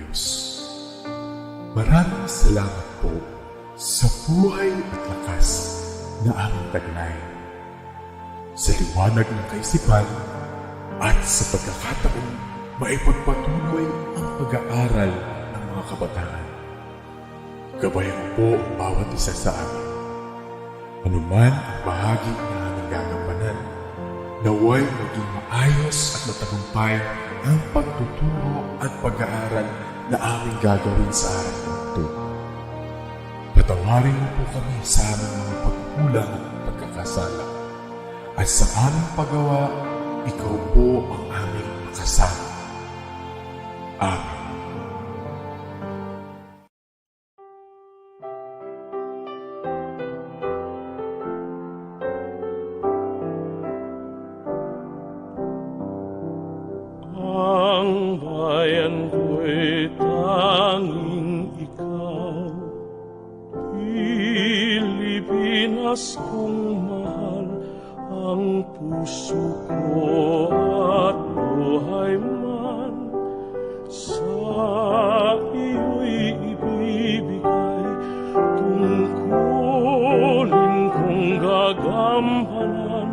Diyos. Maraming salamat po sa buhay at lakas na aming taglay, sa liwanag ng kaisipan at sa pagkakataon maipagpatuloy ang pag-aaral ng mga kabataan. Gabayan po ang bawat isa sa amin. Anuman ang bahagi na aming gagampanan, naway maging maayos at matagumpay ang pagtuturo at pag-aaral na aming gagawin sa araw na ito. Patawarin mo po kami sa aming mga pagkulang at pagkakasala. At sa aming paggawa, ikaw po ang aming makasama. Amen. Ang bayan ko'y tanging ikaw, Pilipinas kong mahal, ang puso ko at buhay man sa iyo'y ibibigay. Tungkulin kong gagampanan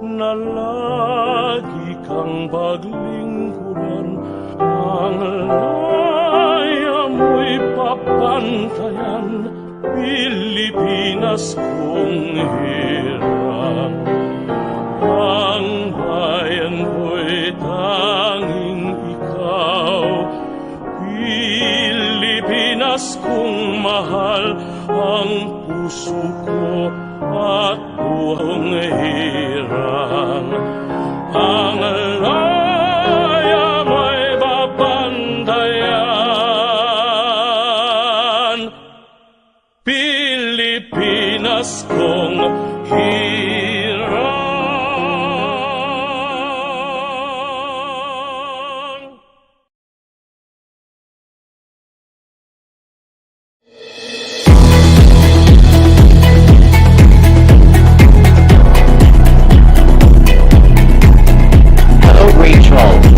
na lagi kang paglingkuran, ang laya mo'y papantayan, Pilipinas kong hirang. Ang bayan ko'y tanging ikaw, Pilipinas kong mahal, ang puso ko at buong hirang. Ang laya mo'y babantayan, Pilipinas kong hirang.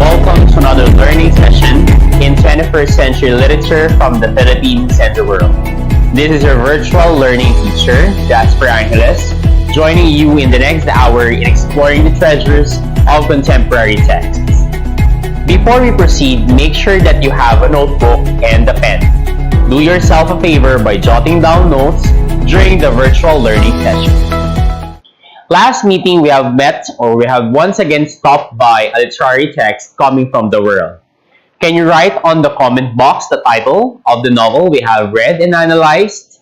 Welcome to another learning session in 21st century literature from the Philippines and the world. This is your virtual learning teacher, Jasper, joining you in the next hour in exploring the treasures of contemporary texts. Before we proceed, make sure that you have a notebook and a pen. Do yourself a favor by jotting down notes during the virtual learning session. Last meeting, we have once again stopped by a literary text coming from the world. Can you write on the comment box the title of the novel we have read and analyzed?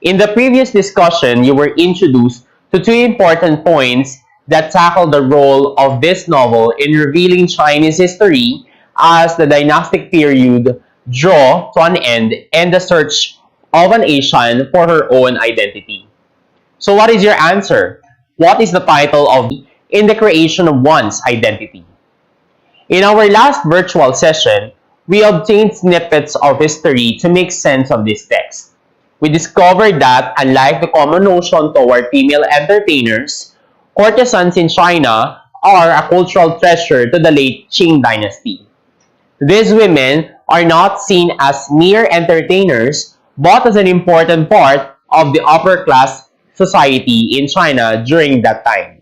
In the previous discussion, you were introduced to two important points that tackle the role of this novel in revealing Chinese history as the dynastic period draw to an end and the search of an Asian for her own identity. So what is your answer? What is the title of In the Creation of One's Identity? In our last virtual session, we obtained snippets of history to make sense of this text. We discovered that, unlike the common notion toward female entertainers, courtesans in China are a cultural treasure to the late Qing dynasty. These women are not seen as mere entertainers, but as an important part of the upper class society in China during that time.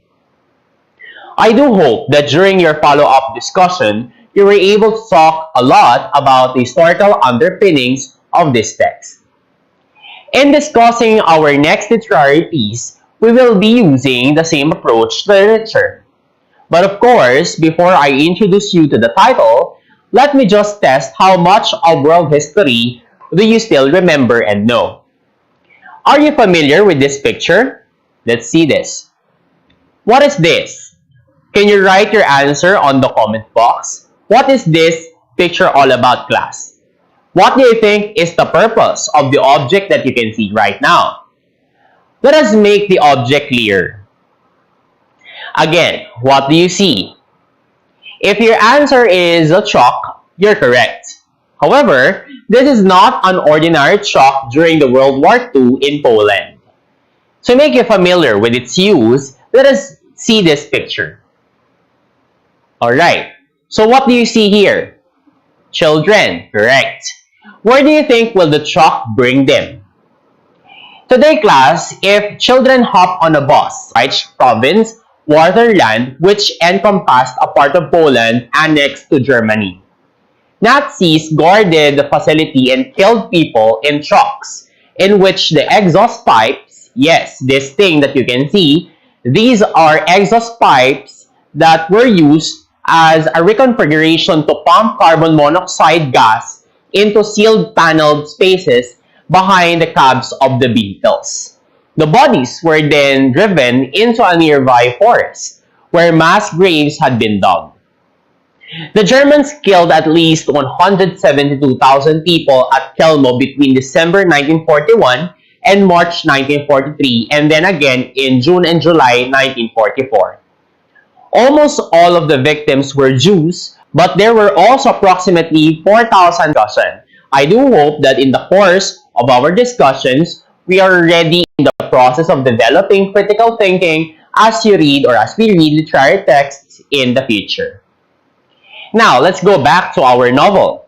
I do hope that during your follow-up discussion, you were able to talk a lot about the historical underpinnings of this text. In discussing our next literary piece, we will be using the same approach to literature. But of course, before I introduce you to the title, let me just test how much of world history do you still remember and know. Are you familiar with this picture? Let's see this. What is this? Can you write your answer on the comment box? What is this picture all about, class? What do you think is the purpose of the object that you can see right now? Let us make the object clear. Again, what do you see? If your answer is a chalk, you're correct. However, this is not an ordinary chalk during the World War II in Poland. To make you familiar with its use, let us see this picture. Alright, so what do you see here? Children, correct. Where do you think will the truck bring them? Today, class, if children hop on a bus, right, province, Waterland, which encompassed a part of Poland annexed to Germany. Nazis guarded the facility and killed people in trucks, in which the exhaust pipes, yes, this thing that you can see, these are exhaust pipes that were used as a reconfiguration to pump carbon monoxide gas into sealed paneled spaces behind the cabs of the vehicles. The bodies were then driven into a nearby forest, where mass graves had been dug. The Germans killed at least 172,000 people at Kelmo between December 1941 and March 1943, and then again in June and July 1944. Almost all of the victims were Jews, but there were also approximately 4,000 discussion. I do hope that in the course of our discussions, we are already in the process of developing critical thinking as you read or as we read literary texts in the future. Now, let's go back to our novel.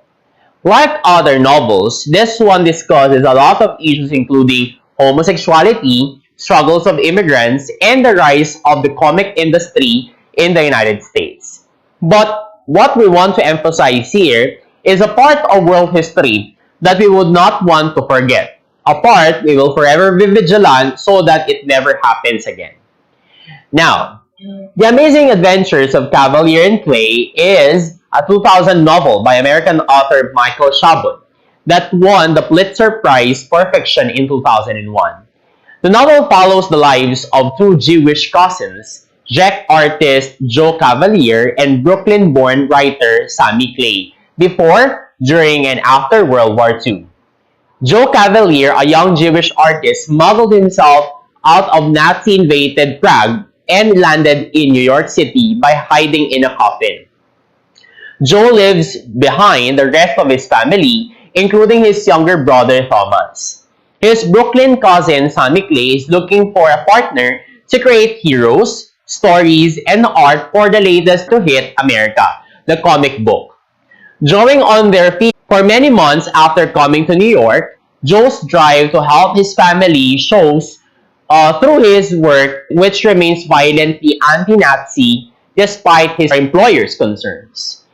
Like other novels, this one discusses a lot of issues including homosexuality, struggles of immigrants, and the rise of the comic industry in the United States. But what we want to emphasize here is a part of world history that we would not want to forget. A part we will forever be vigilant so that it never happens again. Now, The Amazing Adventures of Kavalier and Clay is a 2000 novel by American author Michael Chabot that won the Pulitzer Prize for Fiction in 2001. The novel follows the lives of two Jewish cousins, Czech artist Joe Kavalier and Brooklyn-born writer Sammy Clay, before, during, and after World War II. Joe Kavalier, a young Jewish artist, smuggled himself out of Nazi-invaded Prague and landed in New York City by hiding in a coffin. Joe lives behind the rest of his family, including his younger brother Thomas. His Brooklyn cousin Sammy Clay is looking for a partner to create heroes, stories, and art for the latest to hit America, the comic book. Drawing on their feet for many months after coming to New York, Joe's drive to help his family shows through his work, which remains violently anti-Nazi despite his employer's concerns.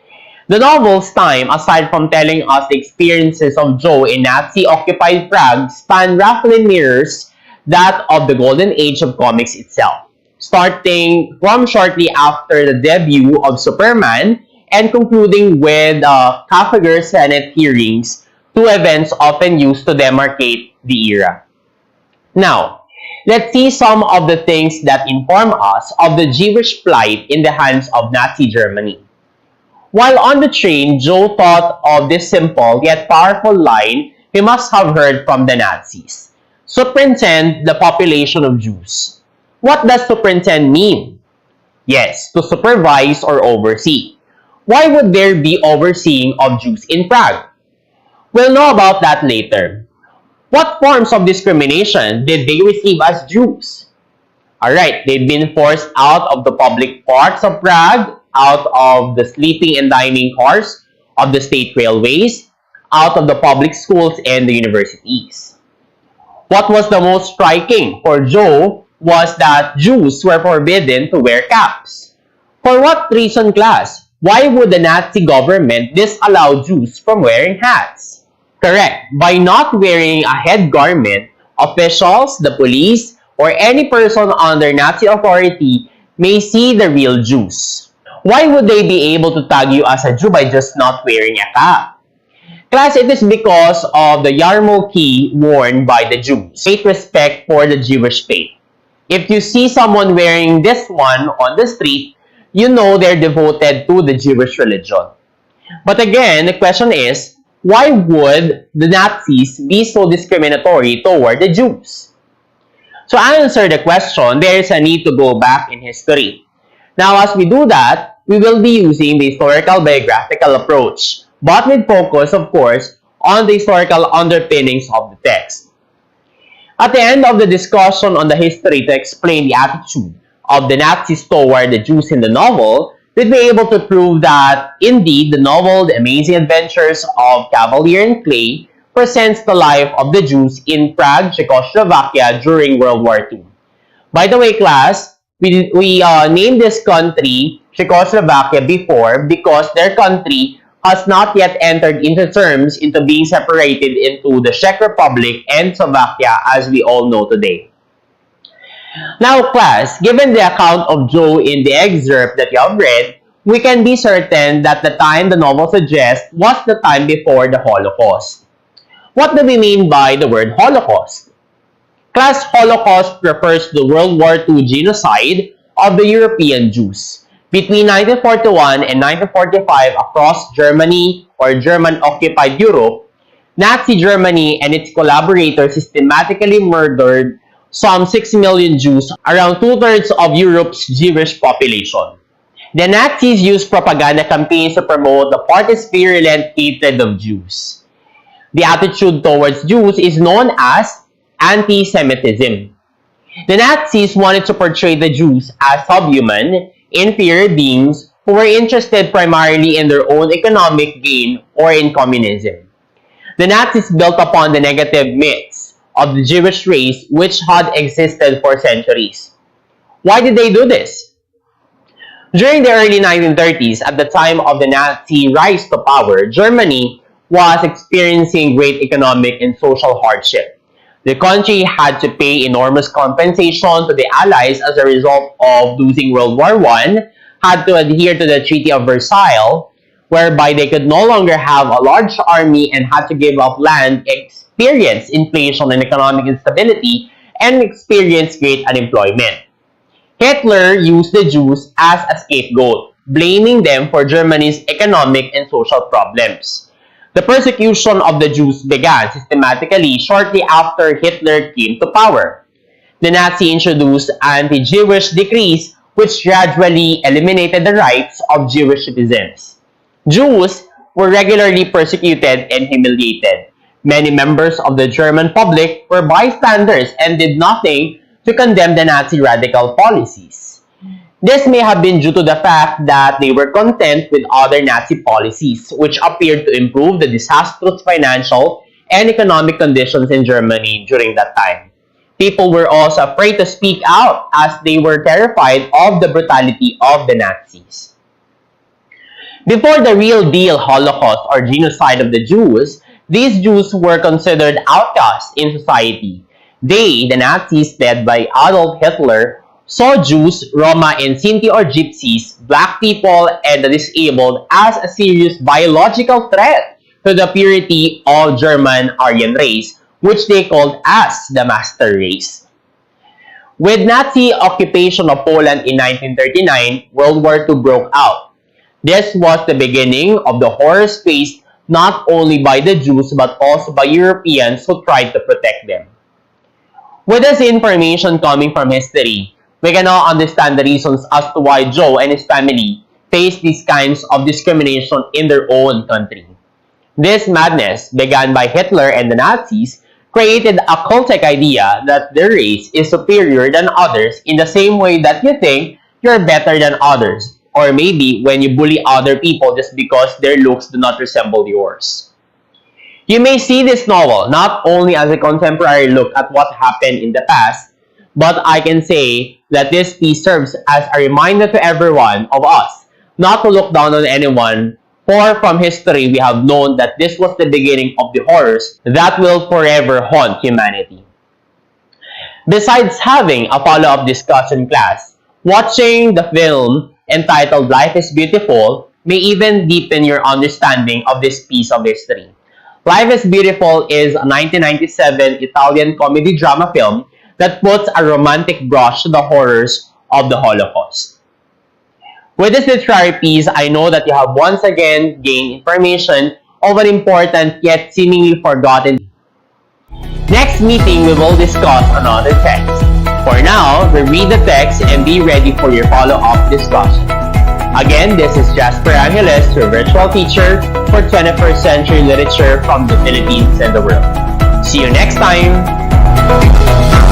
The novel's time, aside from telling us the experiences of Joe in Nazi-occupied Prague, span roughly mirrors that of the golden age of comics itself, starting from shortly after the debut of Superman and concluding with Kafka's Senate hearings, two events often used to demarcate the era. Now, let's see some of the things that inform us of the Jewish plight in the hands of Nazi Germany. While on the train, Joe thought of this simple yet powerful line he must have heard from the Nazis: superintend the population of Jews. What does superintend mean? Yes, to supervise or oversee. Why would there be overseeing of Jews in Prague? We'll know about that later. What forms of discrimination did they receive as Jews? Alright, they've been forced out of the public parks of Prague, out of the sleeping and dining cars of the state railways, out of the public schools and the universities. What was the most striking for Joe was that Jews were forbidden to wear caps. For what reason, class? Why would the Nazi government disallow Jews from wearing hats? Correct. By not wearing a head garment, officials, the police, or any person under Nazi authority may see the real Jews. Why would they be able to tag you as a Jew by just not wearing a cap? Class, it is because of the yarmulke worn by the Jews. Great respect for the Jewish faith. If you see someone wearing this one on the street, you know they're devoted to the Jewish religion. But again, the question is, why would the Nazis be so discriminatory toward the Jews? To answer the question, there is a need to go back in history. Now, as we do that, we will be using the historical biographical approach, but with focus, of course, on the historical underpinnings of the text. At the end of the discussion on the history to explain the attitude of the Nazis toward the Jews in the novel, we'd be able to prove that, indeed, the novel The Amazing Adventures of Kavalier and Clay presents the life of the Jews in Prague, Czechoslovakia during World War II. By the way, class, we named this country Czechoslovakia before because their country has not yet entered into terms into being separated into the Czech Republic and Slovakia as we all know today. Now, class, given the account of Joe in the excerpt that you have read, we can be certain that the time the novel suggests was the time before the Holocaust. What do we mean by the word Holocaust? Class, Holocaust refers to the World War II genocide of the European Jews. Between 1941 and 1945 across Germany or German-occupied Europe, Nazi Germany and its collaborators systematically murdered some 6 million Jews, around two-thirds of Europe's Jewish population. The Nazis used propaganda campaigns to promote the party's virulent hatred of Jews. The attitude towards Jews is known as anti-Semitism. The Nazis wanted to portray the Jews as subhuman, inferior beings who were interested primarily in their own economic gain or in communism. The Nazis built upon the negative myths of the Jewish race which had existed for centuries. Why did they do this? During the early 1930s, at the time of the Nazi rise to power, Germany was experiencing great economic and social hardship. The country had to pay enormous compensation to the Allies as a result of losing World War I, had to adhere to the Treaty of Versailles, whereby they could no longer have a large army and had to give up land, experience inflation and economic instability, and experience great unemployment. Hitler used the Jews as a scapegoat, blaming them for Germany's economic and social problems. The persecution of the Jews began systematically shortly after Hitler came to power. The Nazi introduced anti-Jewish decrees which gradually eliminated the rights of Jewish citizens. Jews were regularly persecuted and humiliated. Many members of the German public were bystanders and did nothing to condemn the Nazi radical policies. This may have been due to the fact that they were content with other Nazi policies, which appeared to improve the disastrous financial and economic conditions in Germany during that time. People were also afraid to speak out as they were terrified of the brutality of the Nazis. Before the real deal Holocaust or genocide of the Jews, these Jews were considered outcasts in society. They, the Nazis led by Adolf Hitler, saw Jews, Roma, and Sinti or Gypsies, black people, and the disabled as a serious biological threat to the purity of German Aryan race, which they called as the master race. With Nazi occupation of Poland in 1939, World War II broke out. This was the beginning of the horrors faced not only by the Jews but also by Europeans who tried to protect them. With this information coming from history, we can now understand the reasons as to why Joe and his family faced these kinds of discrimination in their own country. This madness, began by Hitler and the Nazis, created a cultic idea that their race is superior than others in the same way that you think you're better than others, or maybe when you bully other people just because their looks do not resemble yours. You may see this novel not only as a contemporary look at what happened in the past, but I can say that this piece serves as a reminder to every one of us not to look down on anyone, for from history we have known that this was the beginning of the horrors that will forever haunt humanity. Besides having a follow-up discussion class, watching the film entitled Life is Beautiful may even deepen your understanding of this piece of history. Life is Beautiful is a 1997 Italian comedy drama film that puts a romantic brush to the horrors of the Holocaust. With this literary piece, I know that you have once again gained information of an important yet seemingly forgotten. Next meeting, we will discuss another text. For now, reread the text and be ready for your follow-up discussion. Again, this is Jasper Angeles, your virtual teacher for 21st century literature from the Philippines and the world. See you next time!